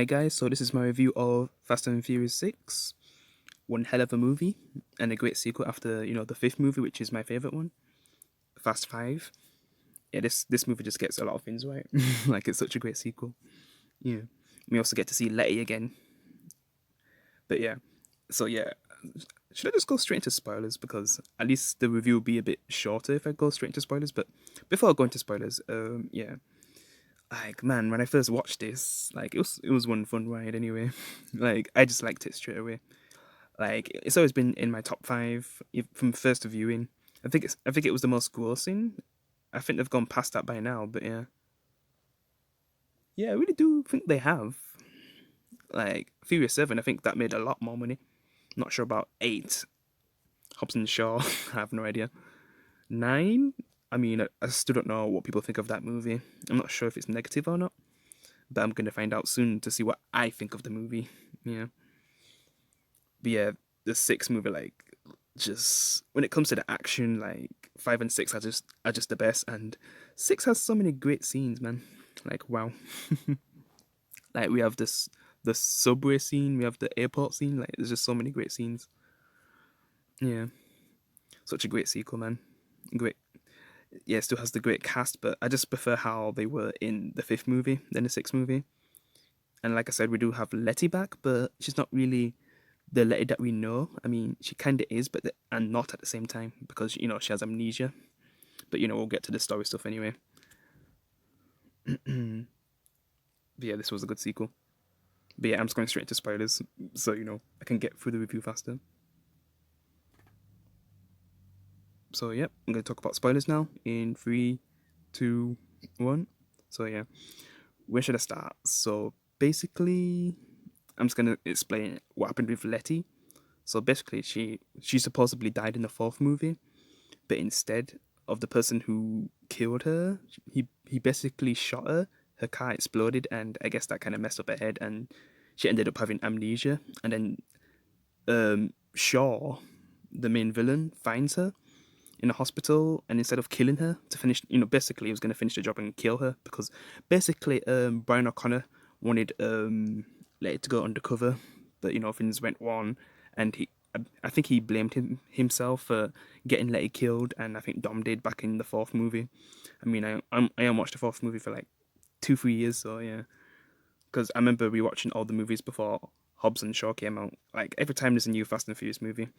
Hi guys, so this is my review of Fast and Furious 6. One hell of a movie and a great sequel after, the fifth movie, which is my favorite one, Fast 5. Yeah, this movie just gets a lot of things right. Like it's such a great sequel. Yeah. We also get to see Letty again. But yeah. So yeah, should I just go straight into spoilers because at least the review will be a bit shorter if I go straight into spoilers, but before I go into spoilers, yeah. Like man, when I first watched this, like it was one fun ride anyway. Like I just liked it straight away. Like it's always been in my top five from first viewing. I think it was the most grossing. I think they've gone past that by now, but yeah, yeah, I really do think they have. Like Furious 7, I think that made a lot more money. Not sure about 8. Hobbs and Shaw, I have no idea. 9, I mean, I still don't know what people think of that movie. I'm not sure if it's negative or not, but I'm gonna find out soon to see what I think of the movie. Yeah, but yeah, the 6th movie, like, just when it comes to the action, like 5 and 6 are just the best, and 6 has so many great scenes, man. Like wow, like we have the subway scene, we have the airport scene. Like there's just so many great scenes. Yeah, such a great sequel, man. Great. Yeah, it still has the great cast, but I just prefer how they were in the 5th movie than the 6th movie. And like I said, we do have Letty back, but she's not really the Letty that we know. I mean, she kind of is, but and not at the same time because she has amnesia. But we'll get to the story stuff anyway. But yeah, this was a good sequel. But yeah, I'm just going straight into spoilers, so I can get through the review faster. So yeah, I'm gonna talk about spoilers now in 3, 2, 1. So yeah, where should I start? So basically, I'm just gonna explain what happened with Letty. So basically, she supposedly died in the 4th movie, but instead of the person who killed her, he basically shot her. Her car exploded, and I guess that kind of messed up her head, and she ended up having amnesia. And then Shaw, the main villain, finds her in a hospital, and instead of killing her to finish, basically he was going to finish the job and kill her because basically Brian O'Connor wanted Letty to go undercover, but things went wrong, and I think he blamed himself for getting Letty killed, and I think Dom did back in the 4th movie. I mean, I am watched the 4th movie for like 2 3 years, so yeah, because I remember rewatching all the movies before Hobbs and Shaw came out. Like every time there's a new Fast and Furious movie,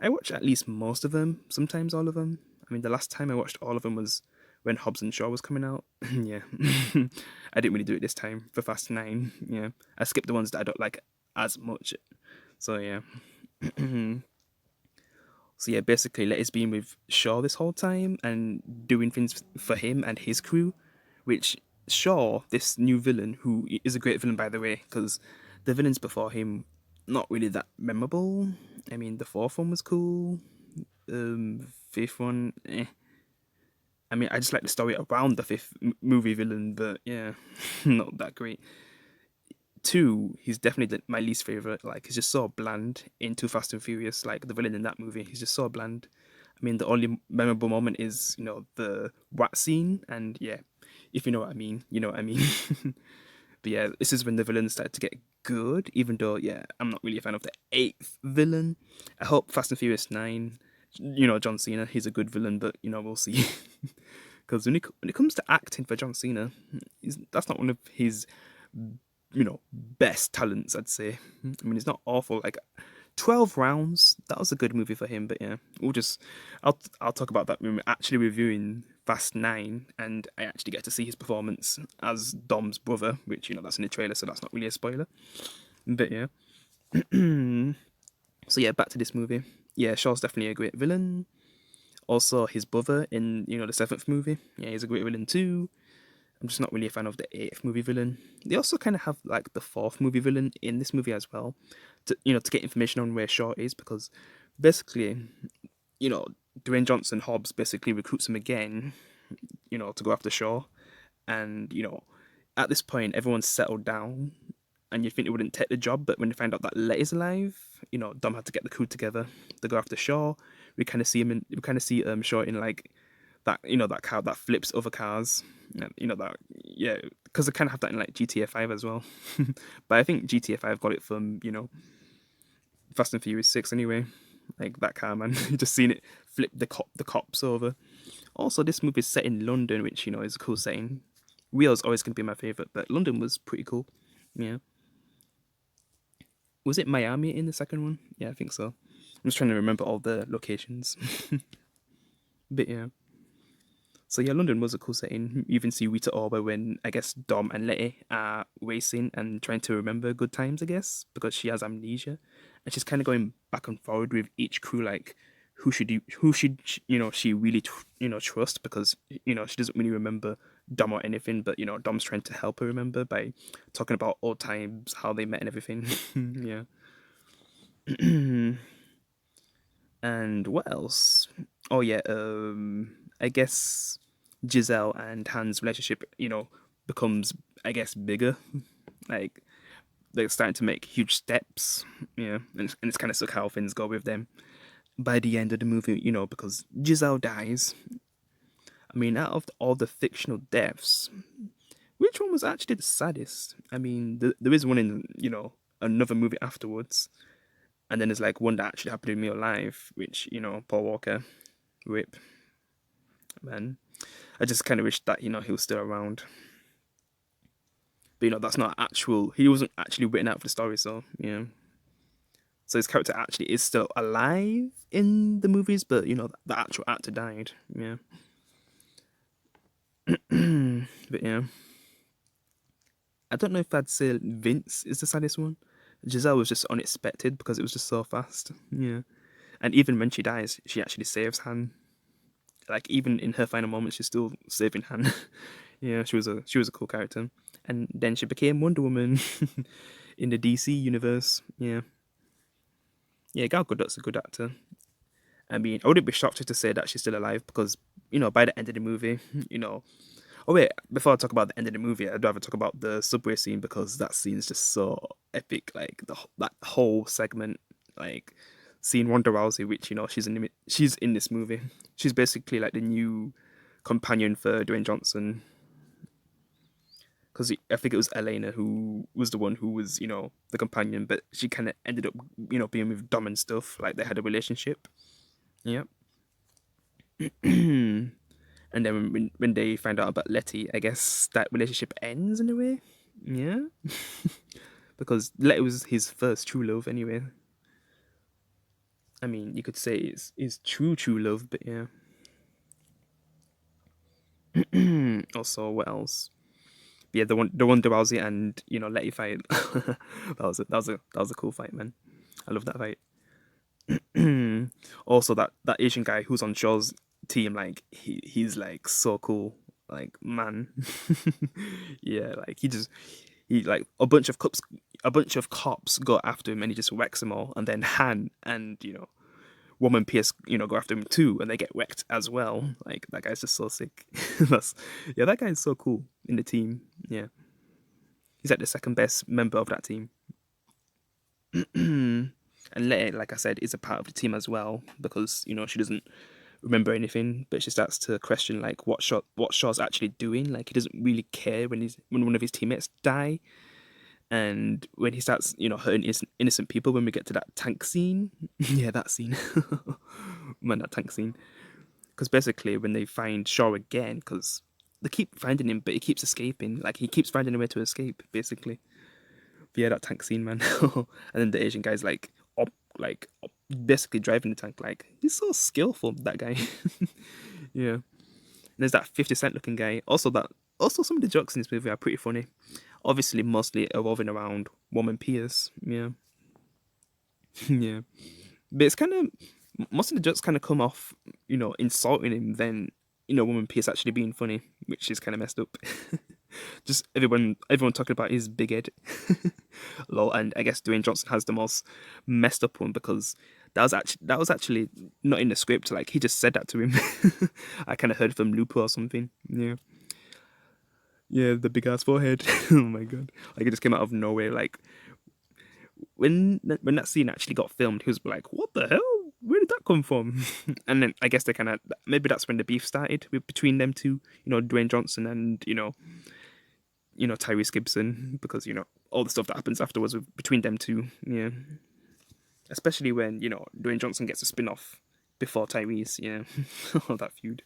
I watch at least most of them, sometimes all of them. I mean, the last time I watched all of them was when Hobbs and Shaw was coming out. Yeah, I didn't really do it this time for Fast 9. Yeah, I skipped the ones that I don't like as much. So yeah. So yeah, basically Letty's been with Shaw this whole time and doing things for him and his crew, which Shaw, this new villain, who is a great villain by the way, because the villains before him not really that memorable. I mean, the 4th one was cool. 5th one, eh. I mean, I just like the story around the 5th movie villain, but yeah, not that great. 2, he's definitely my least favorite. Like, he's just so bland in Too Fast and Furious. Like the villain in that movie, he's just so bland. I mean, the only memorable moment is the rat scene, and yeah, if you know what I mean, you know what I mean. But yeah, this is when the villains started to get good. Even though, yeah, I'm not really a fan of the 8th villain. I hope Fast and Furious 9, John Cena, he's a good villain, but we'll see. Because when it comes to acting for John Cena, that's not one of his best talents, I'd say. I mean, it's not awful. Like 12 rounds, that was a good movie for him. But yeah, I'll talk about that when we're actually reviewing Fast 9, and I actually get to see his performance as Dom's brother, which that's in the trailer, so that's not really a spoiler. But yeah, so yeah, back to this movie. Yeah, Shaw's definitely a great villain. Also, his brother in the 7th movie. Yeah, he's a great villain too. I'm just not really a fan of the 8th movie villain. They also kind of have like the 4th movie villain in this movie as well, to get information on where Shaw is, because basically, you know, Dwayne Johnson Hobbs basically recruits him again, to go after Shaw, and at this point everyone's settled down, and you think they wouldn't take the job, but when they find out that Letty's alive, Dom had to get the crew together to go after Shaw. We kind of see Shaw in like that that car that flips other cars. That, yeah, because they kind of have that in like GTA 5 as well. But I think GTA 5 got it from Fast and Furious 6 anyway. Like that car, man. Just seen it flip the cops over. Also, this movie is set in London, which is a cool setting. Rio's always going to be my favorite, but London was pretty cool. Yeah. Was it Miami in the second one? Yeah, I think so. I'm just trying to remember all the locations. But yeah. So yeah, London was a cool setting. You even see Rita Ora when I guess Dom and Letty are racing and trying to remember good times, I guess, because she has amnesia, and she's kind of going back and forward with each crew, like who should she really trust, because she doesn't really remember Dom or anything, but Dom's trying to help her remember by talking about old times, how they met and everything. Yeah. And what else? Oh yeah, I guess Giselle and Han's relationship, becomes, I guess, bigger. Like they're starting to make huge steps, and it's kind of suck how things go with them. By the end of the movie, because Giselle dies. I mean, out of all the fictional deaths, which one was actually the saddest? I mean, there is one in another movie afterwards, and then there's like one that actually happened in real life, which Paul Walker, rip, man. I just kind of wish that he was still around. But that's not actual. He wasn't actually written out for the story, so yeah. So his character actually is still alive in the movies, but the actual actor died. Yeah. But yeah, I don't know if I'd say Vince is the saddest one. Giselle was just unexpected because it was just so fast. Yeah. And even when she dies, she actually saves Han. Like even in her final moments, she's still saving Han. Yeah, she was a cool character. And then she became Wonder Woman in the DC universe. Yeah. Yeah, Gal Gadot's a good actor. I mean, I wouldn't be shocked to say that she's still alive because, by the end of the movie, you know. Oh wait, before I talk about the end of the movie, I'd rather talk about the subway scene because that scene is just so epic. Like that whole segment, like seeing Ronda Rousey, which she's in this movie. She's basically like the new companion for Dwayne Johnson, because I think it was Elena who was the one who was the companion, but she kind of ended up being with Dom and stuff. Like they had a relationship. Yep. And then when they find out about Letty, I guess that relationship ends in a way. Yeah. Because Letty was his first true love anyway. I mean, you could say it's true love, but yeah. Also, what else? Yeah, the one Rousey and Letty fight. That was a cool fight, man. I love that fight. Also, that Asian guy who's on Shaw's team, like he's like so cool, like man. Yeah, like he like a bunch of cops go after him and he just wrecks them all, and then Han and Woman Pierce go after him too, and they get wrecked as well. Like that guy's just so sick. That's Yeah, that guy is so cool in the team. Yeah, he's like the second best member of that team. And Letty, like I said, is a part of the team as well because she doesn't remember anything, but she starts to question like what Shaw's actually doing. Like he doesn't really care when one of his teammates die, and when he starts hurting innocent people. When we get to that tank scene, yeah, that scene, man, that tank scene. Because basically, when they find Shaw again, because they keep finding him, but he keeps escaping. Like he keeps finding a way to escape, basically. But yeah, that tank scene, man. And then the Asian guy's basically driving the tank. Like he's so skillful, that guy. Yeah. And there's that 50 Cent looking guy. Also some of the jokes in this movie are pretty funny. Obviously, mostly revolving around Woman Pierce. Yeah. Yeah. But it's kind of most of the jokes kind of come off, insulting him than Woman Pierce actually being funny, which is kind of messed up. Just everyone talking about his big head. Lol, and I guess Dwayne Johnson has the most messed up one because that was actually not in the script. Like he just said that to him. I kind of heard from Lupo or something. Yeah, yeah, the big ass forehead. Oh my god, like it just came out of nowhere. Like when that scene actually got filmed, he was like, "What the hell?" where did that come from? And then I guess they kind of, maybe that's when the beef started between them two, Dwayne Johnson and Tyrese Gibson, because all the stuff that happens afterwards between them two, yeah. Especially when Dwayne Johnson gets a spin off before Tyrese, yeah, all that feud.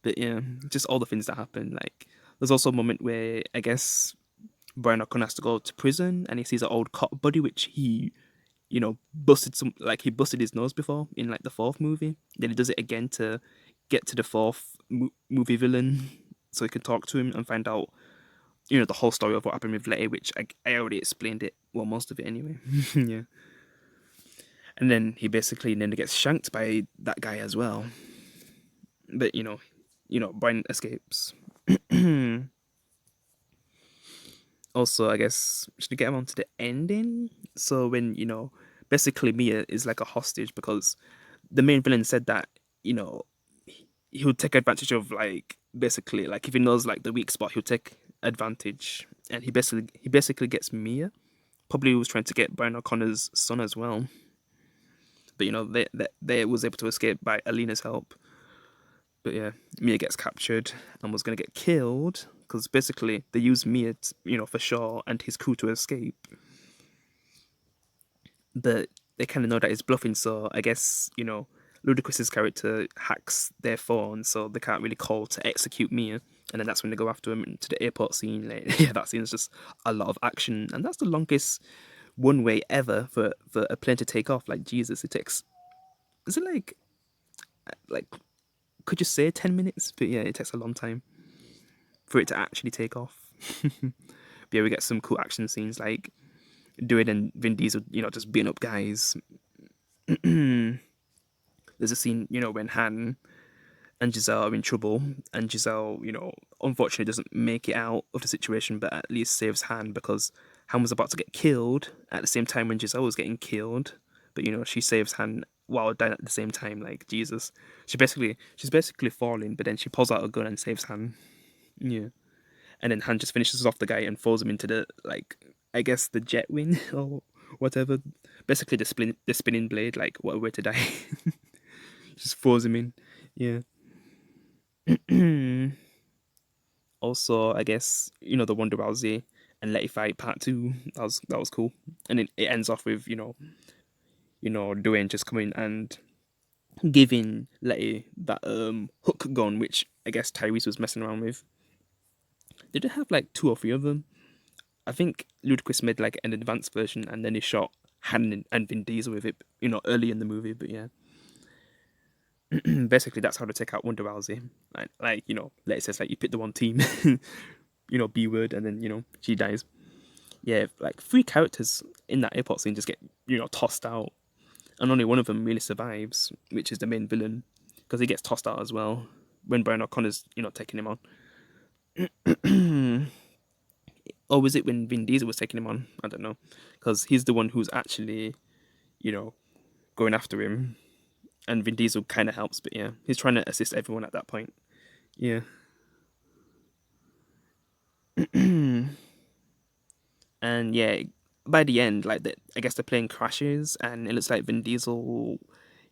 But yeah, just all the things that happen. Like, there's also a moment where I guess Brian O'Connor has to go to prison, and he sees an old cop buddy, which he he busted his nose before in like the fourth movie. Then he does it again to get to the fourth movie villain, so he can talk to him and find out the whole story of what happened with Letty, which I already explained it, well, most of it anyway. Yeah. And then he basically then gets shanked by that guy as well. But Brian escapes. Also, I guess should we get on to the ending? So when basically Mia is like a hostage because the main villain said that he would take advantage of, like, basically, like, if he knows like the weak spot, he'll take advantage, and he basically gets Mia. Probably was trying to get Brian O'Connor's son as well, but they was able to escape by Alina's help. But yeah, Mia gets captured and was gonna get killed because basically they use Mia, for sure, and his crew to escape. But they kind of know that he's bluffing, so I guess Ludacris's character hacks their phone, so they can't really call to execute Mia. And then that's when they go after him into the airport scene. Like, yeah, that scene is just a lot of action, and that's the longest one way ever for a plane to take off. Like, Jesus, it takes, is it like could you say 10 minutes? But yeah, it takes a long time for it to actually take off. But yeah, we get some cool action scenes like doing and Vin Diesel, just beating up guys. There's a scene, when Han and Giselle are in trouble, and Giselle, unfortunately doesn't make it out of the situation, but at least saves Han because Han was about to get killed at the same time when Giselle was getting killed. But she saves Han while dying at the same time. Like, Jesus, she's basically falling, but then she pulls out a gun and saves Han. Yeah, and then Han just finishes off the guy and throws him into the, like, I guess the jet wing or whatever. Basically, the spinning blade, like, what a way to die. Just throws him in. Yeah. Also, I guess the Wonder Rousey and Letty fight part two. That was cool, and it ends off with Dwayne just coming and giving Letty that hook gun, which I guess Tyrese was messing around with. Did it have like two or three of them? I think Ludacris made like an advanced version, and then he shot Han and Vin Diesel with it, early in the movie. But yeah, basically that's how to take out Wonder Rousey. Like Letty says, like, you pick the one team, B word, and then she dies. Yeah, like 3 characters in that airport scene just get tossed out, and only one of them really survives, which is the main villain, because he gets tossed out as well when Brian O'Connor's taking him on. Or was it when Vin Diesel was taking him on? I don't know, because he's the one who's actually going after him, and Vin Diesel kind of helps, but yeah, he's trying to assist everyone at that point. Yeah. And yeah, by the end, like, I guess the plane crashes, and it looks like Vin Diesel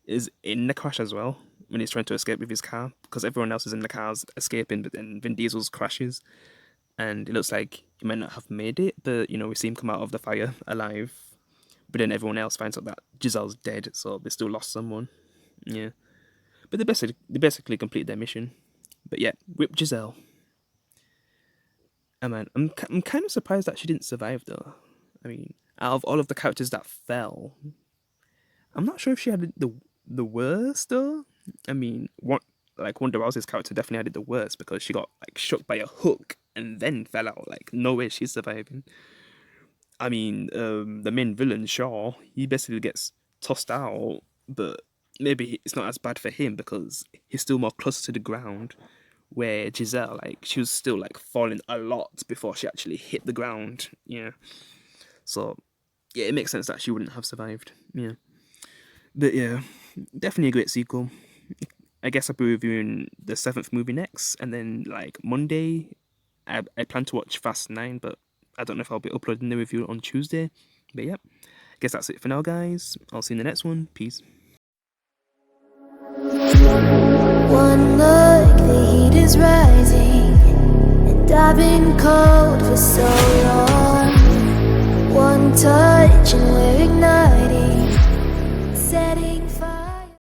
is in the crash as well when he's trying to escape with his car, because everyone else is in the cars escaping, but then Vin Diesel's crashes, and it looks like he might not have made it, but we see him come out of the fire alive. But then everyone else finds out that Giselle's dead, so they still lost someone. Yeah, but they basically complete their mission. But yeah, whip Giselle. Oh man, I'm kind of surprised that she didn't survive though. I mean, out of all of the characters that fell, I'm not sure if she had the worst though. I mean, Wonder Rousey's character definitely had it the worst because she got like shook by a hook and then fell out. Like, no way she's surviving. I mean, the main villain Shaw, he basically gets tossed out, but maybe it's not as bad for him because he's still more closer to the ground. Where Giselle, like, she was still like falling a lot before she actually hit the ground. Yeah, so yeah, it makes sense that she wouldn't have survived. Yeah, but yeah, definitely a great sequel. I guess I'll be reviewing the 7th movie next, and then like Monday, I plan to watch Fast 9, but I don't know if I'll be uploading the review on Tuesday. But yeah, guess that's it for now, guys. I'll see you in the next one. Peace. One look, the heat is rising, and I've been cold for so long. One touch and we're igniting.